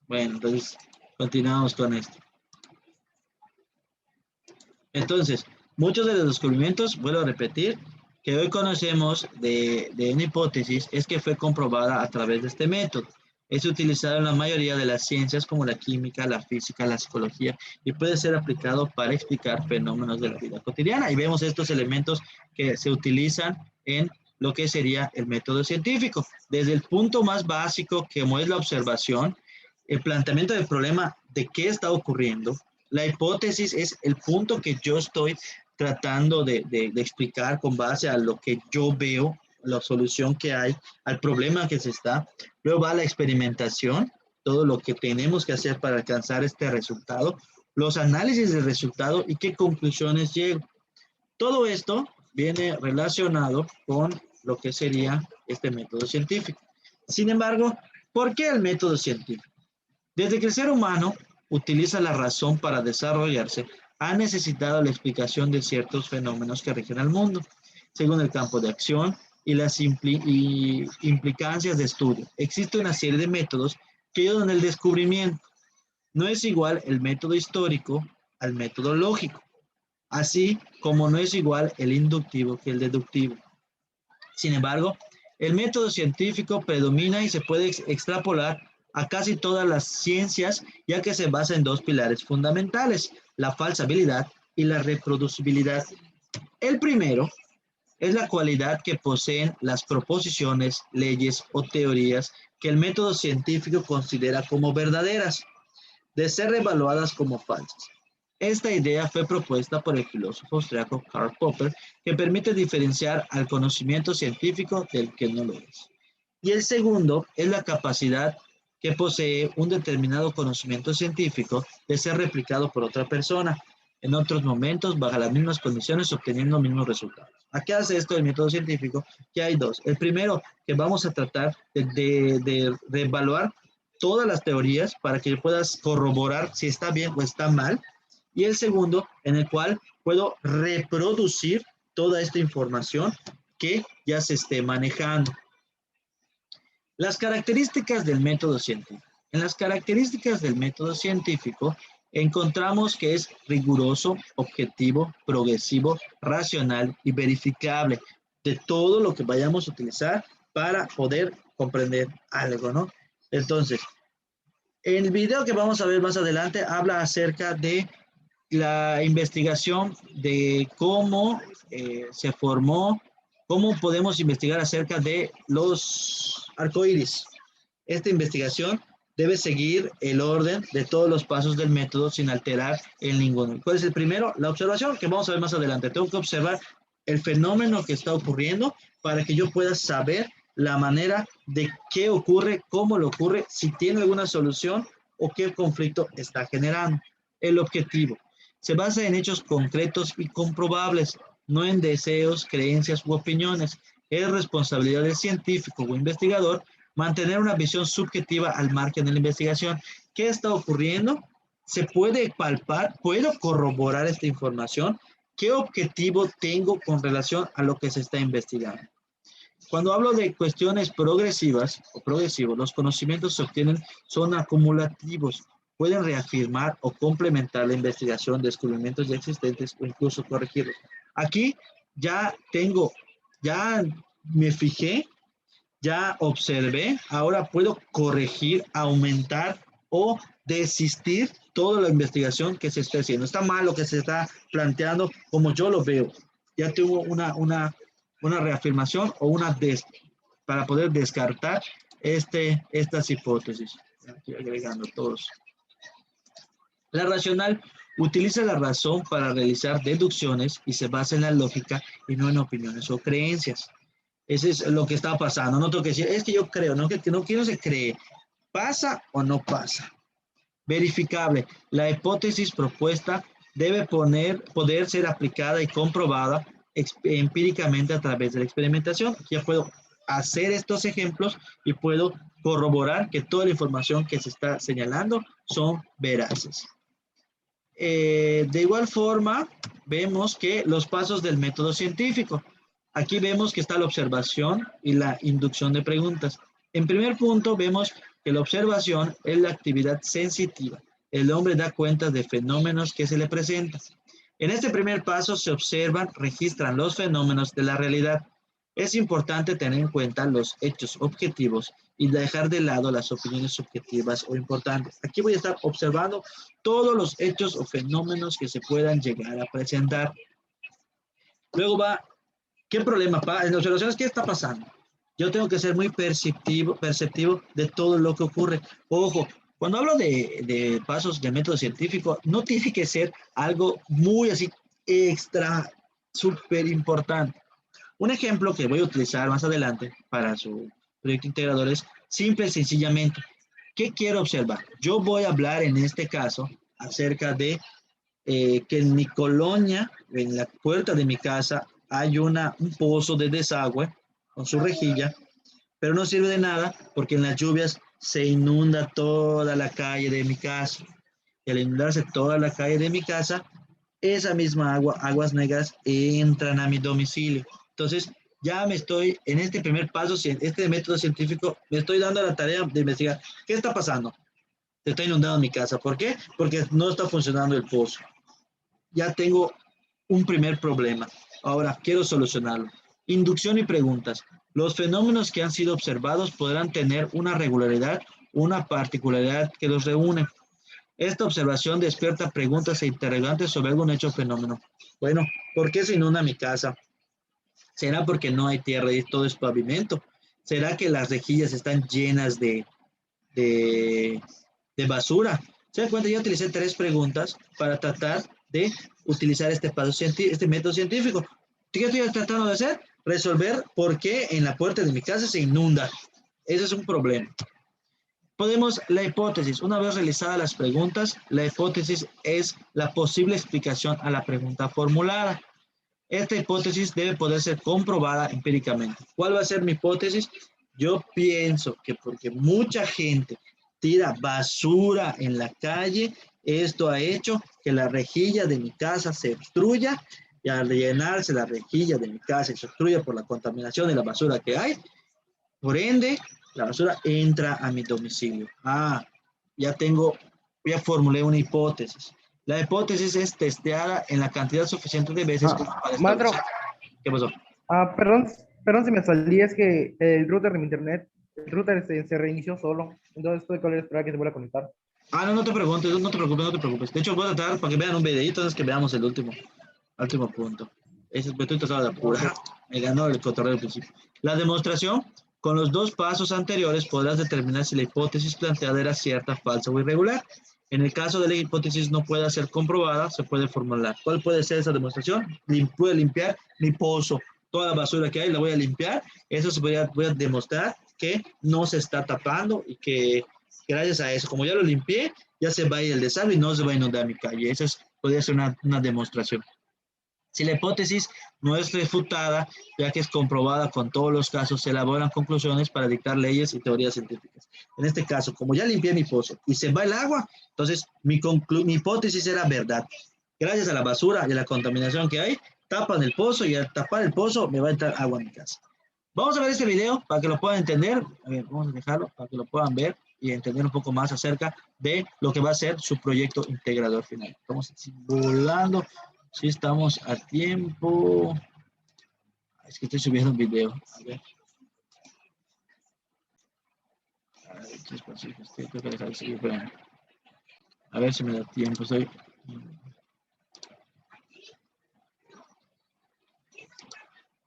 Bueno, entonces continuamos con esto. Entonces, muchos de los descubrimientos, vuelvo a repetir, que hoy conocemos de una hipótesis es que fue comprobada a través de este método. Es utilizado en la mayoría de las ciencias como la química, la física, la psicología y puede ser aplicado para explicar fenómenos de la vida cotidiana. Y vemos estos elementos que se utilizan en lo que sería el método científico. Desde el punto más básico, como es la observación, el planteamiento del problema de qué está ocurriendo. La hipótesis es el punto que yo estoy tratando de explicar con base a lo que yo veo, la solución que hay, al problema que se está. Luego va la experimentación, todo lo que tenemos que hacer para alcanzar este resultado, los análisis del resultado y qué conclusiones llego. Todo esto viene relacionado con lo que sería este método científico. Sin embargo, ¿por qué el método científico? Desde que el ser humano utiliza la razón para desarrollarse, ha necesitado la explicación de ciertos fenómenos que rigen al mundo, según el campo de acción y las implicancias de estudio. Existe una serie de métodos que ayudan al descubrimiento. No es igual el método histórico al método lógico, así como no es igual el inductivo que el deductivo. Sin embargo, el método científico predomina y se puede extrapolar a casi todas las ciencias, ya que se basa en dos pilares fundamentales, la falsabilidad y la reproducibilidad. El primero es la cualidad que poseen las proposiciones, leyes o teorías que el método científico considera como verdaderas, de ser evaluadas como falsas. Esta idea fue propuesta por el filósofo austriaco Karl Popper, que permite diferenciar al conocimiento científico del que no lo es. Y el segundo es la capacidad que posee un determinado conocimiento científico de ser replicado por otra persona en otros momentos bajo las mismas condiciones obteniendo los mismos resultados. ¿A qué hace esto el método científico? Que hay dos. El primero, que vamos a tratar de evaluar todas las teorías para que puedas corroborar si está bien o está mal. Y el segundo, en el cual puedo reproducir toda esta información que ya se esté manejando. Las características del método científico. En las características del método científico encontramos que es riguroso, objetivo, progresivo, racional y verificable de todo lo que vayamos a utilizar para poder comprender algo, ¿no? Entonces, el video que vamos a ver más adelante habla acerca de la investigación de cómo se formó, cómo podemos investigar acerca de los arcoíris. Esta investigación debe seguir el orden de todos los pasos del método sin alterar el ninguno. ¿Cuál es el primero? La observación, que vamos a ver más adelante. Tengo que observar el fenómeno que está ocurriendo para que yo pueda saber la manera de qué ocurre, cómo lo ocurre, si tiene alguna solución o qué conflicto está generando. El objetivo se basa en hechos concretos y comprobables, no en deseos, creencias u opiniones. Es responsabilidad del científico o investigador mantener una visión subjetiva al margen de la investigación. ¿Qué está ocurriendo? ¿Se puede palpar? ¿Puedo corroborar esta información? ¿Qué objetivo tengo con relación a lo que se está investigando? Cuando hablo de cuestiones progresivas o progresivos, los conocimientos se obtienen son acumulativos, pueden reafirmar o complementar la investigación, descubrimientos ya existentes o incluso corregirlos. Aquí ya tengo, ya me fijé, ya observé, ahora puedo corregir, aumentar o desistir toda la investigación que se está haciendo. Está mal lo que se está planteando como yo lo veo. Ya tuvo una reafirmación o para poder descartar estas hipótesis. Aquí agregando todos. La racional utiliza la razón para realizar deducciones y se basa en la lógica y no en opiniones o creencias. Eso es lo que está pasando. No tengo que decir, es que yo creo, no que no se cree. ¿Pasa o no pasa? Verificable. La hipótesis propuesta debe poder ser aplicada y comprobada empíricamente a través de la experimentación. Ya puedo hacer estos ejemplos y puedo corroborar que toda la información que se está señalando son veraces. De igual forma, vemos que los pasos del método científico. Aquí vemos que está la observación y la inducción de preguntas. En primer punto, vemos que la observación es la actividad sensitiva. El hombre da cuenta de fenómenos que se le presentan. En este primer paso se observan, registran los fenómenos de la realidad. Es importante tener en cuenta los hechos objetivos y dejar de lado las opiniones subjetivas o importantes. Aquí voy a estar observando todos los hechos o fenómenos que se puedan llegar a presentar. Luego va, ¿qué problema? En las observaciones, ¿qué está pasando? Yo tengo que ser muy perceptivo de todo lo que ocurre. Ojo, cuando hablo de pasos del método científico, no tiene que ser algo muy así extra, súper importante. Un ejemplo que voy a utilizar más adelante para su proyecto integrador es simple y sencillamente, ¿qué quiero observar? Yo voy a hablar en este caso acerca de que en mi colonia, en la puerta de mi casa, hay un pozo de desagüe con su rejilla, pero no sirve de nada porque en las lluvias se inunda toda la calle de mi casa. Y al inundarse toda la calle de mi casa, esa misma agua, aguas negras, entran a mi domicilio. Entonces, ya me estoy, en este primer paso, este método científico, me estoy dando la tarea de investigar qué está pasando. Se está inundando mi casa. ¿Por qué? Porque no está funcionando el pozo. Ya tengo un primer problema. Ahora, quiero solucionarlo. Inducción y preguntas. Los fenómenos que han sido observados podrán tener una regularidad, una particularidad que los reúne. Esta observación despierta preguntas e interrogantes sobre algún hecho o fenómeno. Bueno, ¿por qué se inunda mi casa? ¿Será porque no hay tierra y todo es pavimento? ¿Será que las rejillas están llenas de, de basura? ¿Se dan cuenta? Yo utilicé 3 preguntas para tratar de utilizar este método científico. ¿Qué estoy tratando de hacer? Resolver por qué en la puerta de mi casa se inunda. Ese es un problema. La hipótesis, una vez realizadas las preguntas, la hipótesis es la posible explicación a la pregunta formulada. Esta hipótesis debe poder ser comprobada empíricamente. ¿Cuál va a ser mi hipótesis? Yo pienso que porque mucha gente tira basura en la calle, esto ha hecho que la rejilla de mi casa se obstruya y al llenarse la rejilla de mi casa se obstruya por la contaminación de la basura que hay, por ende, la basura entra a mi domicilio. Ya formulé una hipótesis. La hipótesis es testeada en la cantidad suficiente de veces como para Maestro, establecer. ¿Qué pasó? perdón si me salí, es que el router de mi internet, el router se reinició solo, entonces tuve que esperar a que se vuelva a conectar. No, no te preguntes, no te preocupes, no te preocupes. De hecho, voy a tratar para que vean un videito, entonces que veamos el último punto. Ese es, me estoy tratando de apurar. Me ganó el cotorreo al principio. La demostración, con los 2 pasos anteriores podrás determinar si la hipótesis planteada era cierta, falsa o irregular. En el caso de la hipótesis no pueda ser comprobada, se puede formular. ¿Cuál puede ser esa demostración? Voy a limpiar mi pozo. Toda la basura que hay la voy a limpiar. Eso voy a demostrar que no se está tapando y que gracias a eso, como ya lo limpié, ya se va a ir el desagüe y no se va a inundar mi calle. Esa podría ser una demostración. Si la hipótesis no es refutada, ya que es comprobada con todos los casos, se elaboran conclusiones para dictar leyes y teorías científicas. En este caso, como ya limpié mi pozo y se va el agua, entonces mi hipótesis era verdad. Gracias a la basura y a la contaminación que hay, tapan el pozo y al tapar el pozo me va a entrar agua a mi casa. Vamos a ver este video para que lo puedan entender. A ver, vamos a dejarlo para que lo puedan ver y entender un poco más acerca de lo que va a ser su proyecto integrador final. Estamos simulando. Si estamos a tiempo. Es que estoy subiendo un video. A ver. A ver si me da tiempo.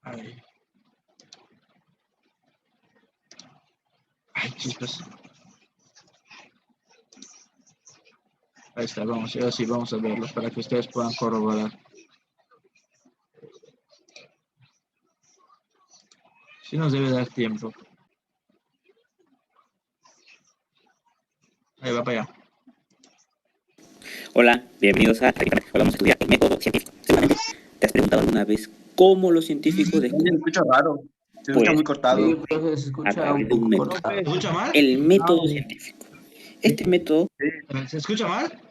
Ay, chispas. Ahí está, ahora sí vamos a verlo para que ustedes puedan corroborar. Sí nos debe dar tiempo. Ahí va para allá. Hola, bienvenidos a Hoy vamos a estudiar el método científico. Seguramente te has preguntado alguna vez cómo los científicos Se escucha raro, se escucha muy cortado. Sí, profe, se a escucha través un de un poco método. cortado. ¿Se escucha mal? El método científico. Este método ¿Se escucha mal?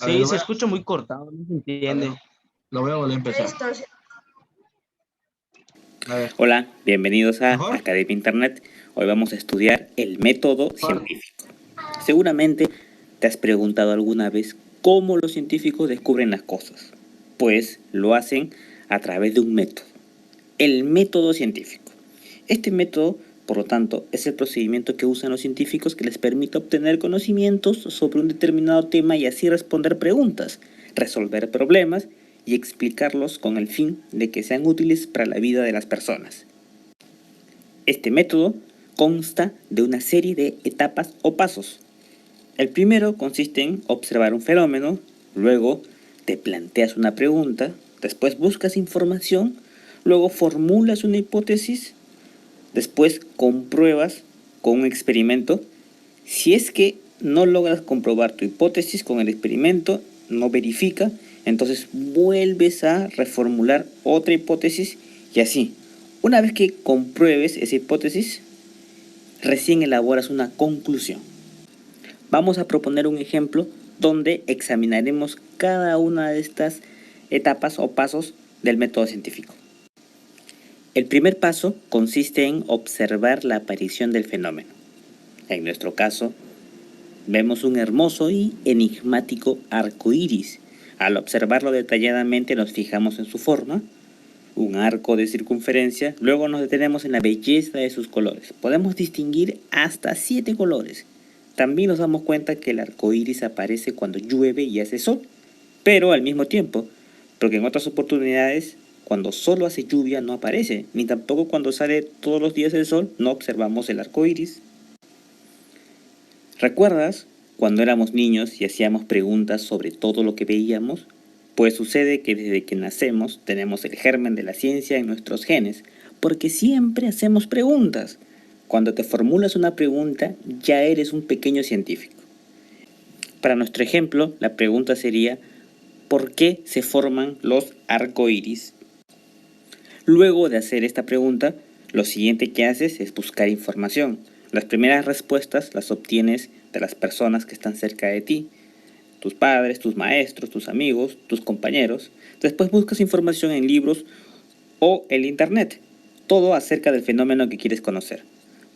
Sí, se escucha muy cortado, no se entiende. Lo voy a volver a empezar. A ver. Hola, bienvenidos a ¿Mejor? Academia Internet. Hoy vamos a estudiar el método científico. Seguramente te has preguntado alguna vez cómo los científicos descubren las cosas. Pues lo hacen a través de un método, el método científico. Este método, por lo tanto, es el procedimiento que usan los científicos que les permite obtener conocimientos sobre un determinado tema y así responder preguntas, resolver problemas y explicarlos con el fin de que sean útiles para la vida de las personas. Este método consta de una serie de etapas o pasos. El primero consiste en observar un fenómeno, luego te planteas una pregunta, después buscas información, luego formulas una hipótesis, después compruebas con un experimento. Si es que no logras comprobar tu hipótesis con el experimento, no verifica, entonces vuelves a reformular otra hipótesis y así. Una vez que compruebes esa hipótesis, recién elaboras una conclusión. Vamos a proponer un ejemplo donde examinaremos cada una de estas etapas o pasos del método científico. El primer paso consiste en observar la aparición del fenómeno. En nuestro caso, vemos un hermoso y enigmático arco iris. Al observarlo detalladamente nos fijamos en su forma, un arco de circunferencia, luego nos detenemos en la belleza de sus colores. Podemos distinguir hasta 7 colores. También nos damos cuenta que el arco iris aparece cuando llueve y hace sol, pero al mismo tiempo, porque en otras oportunidades, cuando solo hace lluvia no aparece, ni tampoco cuando sale todos los días el sol no observamos el arco iris. ¿Recuerdas cuando éramos niños y hacíamos preguntas sobre todo lo que veíamos? Pues sucede que desde que nacemos tenemos el germen de la ciencia en nuestros genes, porque siempre hacemos preguntas. Cuando te formulas una pregunta, ya eres un pequeño científico. Para nuestro ejemplo, la pregunta sería, ¿por qué se forman los arcoíris? Luego de hacer esta pregunta, lo siguiente que haces es buscar información. Las primeras respuestas las obtienes de las personas que están cerca de ti, tus padres, tus maestros, tus amigos, tus compañeros. Después buscas información en libros o en internet, todo acerca del fenómeno que quieres conocer.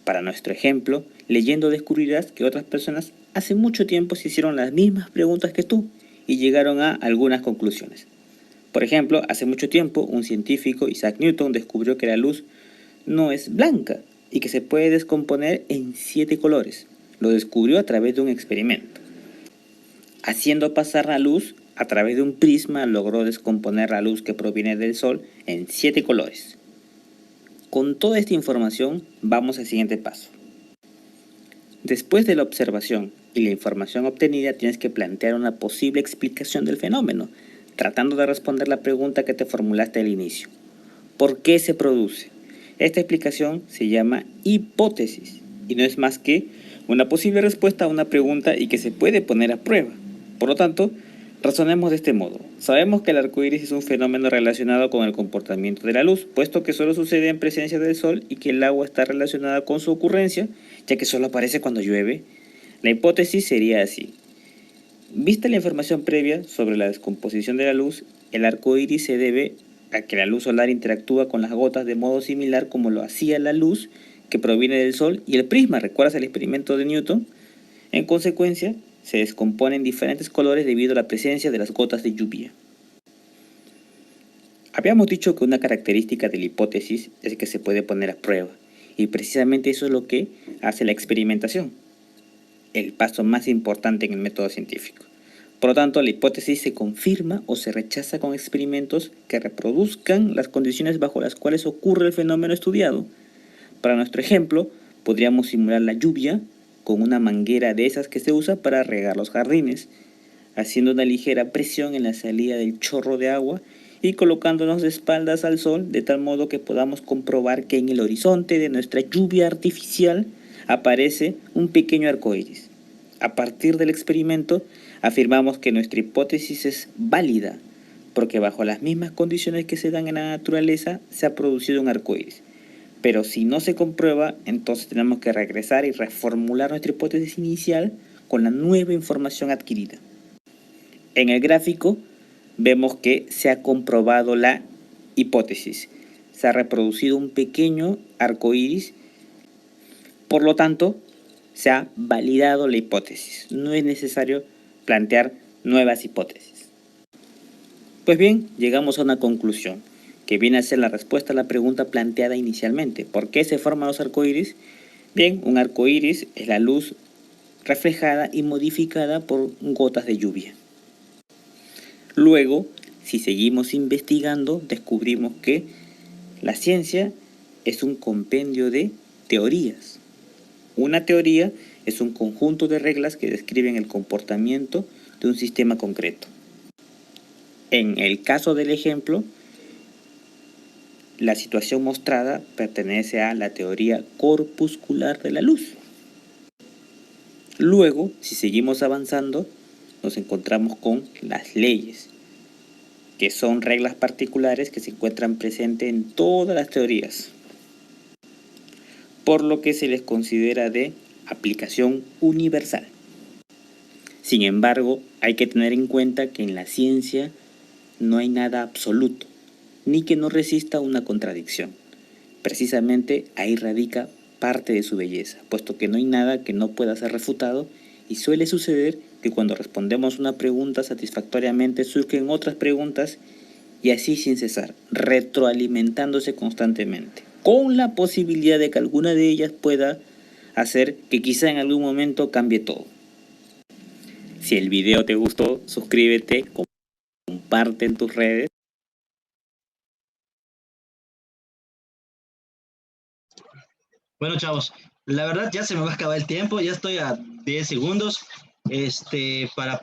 Para nuestro ejemplo, leyendo descubrirás que otras personas hace mucho tiempo se hicieron las mismas preguntas que tú y llegaron a algunas conclusiones. Por ejemplo, hace mucho tiempo un científico, Isaac Newton, descubrió que la luz no es blanca y que se puede descomponer en 7 colores. Lo descubrió a través de un experimento. Haciendo pasar la luz a través de un prisma, logró descomponer la luz que proviene del sol en 7 colores. Con toda esta información, vamos al siguiente paso. Después de la observación y la información obtenida, tienes que plantear una posible explicación del fenómeno, tratando de responder la pregunta que te formulaste al inicio. ¿Por qué se produce? Esta explicación se llama hipótesis y no es más que una posible respuesta a una pregunta y que se puede poner a prueba. Por lo tanto, razonemos de este modo. Sabemos que el arco iris es un fenómeno relacionado con el comportamiento de la luz, puesto que solo sucede en presencia del sol y que el agua está relacionada con su ocurrencia, ya que solo aparece cuando llueve. La hipótesis sería así. Vista la información previa sobre la descomposición de la luz, el arco iris se debe a que la luz solar interactúa con las gotas de modo similar como lo hacía la luz que proviene del sol y el prisma. ¿Recuerdas el experimento de Newton? En consecuencia, se descompone en diferentes colores debido a la presencia de las gotas de lluvia. Habíamos dicho que una característica de la hipótesis es que se puede poner a prueba, y precisamente eso es lo que hace la experimentación, el paso más importante en el método científico. Por lo tanto, la hipótesis se confirma o se rechaza con experimentos que reproduzcan las condiciones bajo las cuales ocurre el fenómeno estudiado. Para nuestro ejemplo, podríamos simular la lluvia con una manguera de esas que se usa para regar los jardines, haciendo una ligera presión en la salida del chorro de agua y colocándonos de espaldas al sol de tal modo que podamos comprobar que en el horizonte de nuestra lluvia artificial aparece un pequeño arco iris. A partir del experimento, afirmamos que nuestra hipótesis es válida, porque bajo las mismas condiciones que se dan en la naturaleza se ha producido un arco iris. Pero si no se comprueba, entonces tenemos que regresar y reformular nuestra hipótesis inicial con la nueva información adquirida. En el gráfico vemos que se ha comprobado la hipótesis. Se ha reproducido un pequeño arco iris Por lo tanto, se ha validado la hipótesis. No es necesario plantear nuevas hipótesis. Pues bien, llegamos a una conclusión, que viene a ser la respuesta a la pregunta planteada inicialmente. ¿Por qué se forman los arcoíris? Bien, un arcoíris es la luz reflejada y modificada por gotas de lluvia. Luego, si seguimos investigando, descubrimos que la ciencia es un compendio de teorías. Una teoría es un conjunto de reglas que describen el comportamiento de un sistema concreto. En el caso del ejemplo, la situación mostrada pertenece a la teoría corpuscular de la luz. Luego, si seguimos avanzando, nos encontramos con las leyes, que son reglas particulares que se encuentran presentes en todas las teorías, por lo que se les considera de aplicación universal. Sin embargo, hay que tener en cuenta que en la ciencia no hay nada absoluto, ni que no resista una contradicción. Precisamente ahí radica parte de su belleza, puesto que no hay nada que no pueda ser refutado, y suele suceder que cuando respondemos una pregunta satisfactoriamente surgen otras preguntas, y así sin cesar, retroalimentándose constantemente, con la posibilidad de que alguna de ellas pueda hacer que quizá en algún momento cambie todo. Si el video te gustó, suscríbete, comparte en tus redes. Bueno, chavos, la verdad ya se me va a acabar el tiempo, ya estoy a 10 segundos para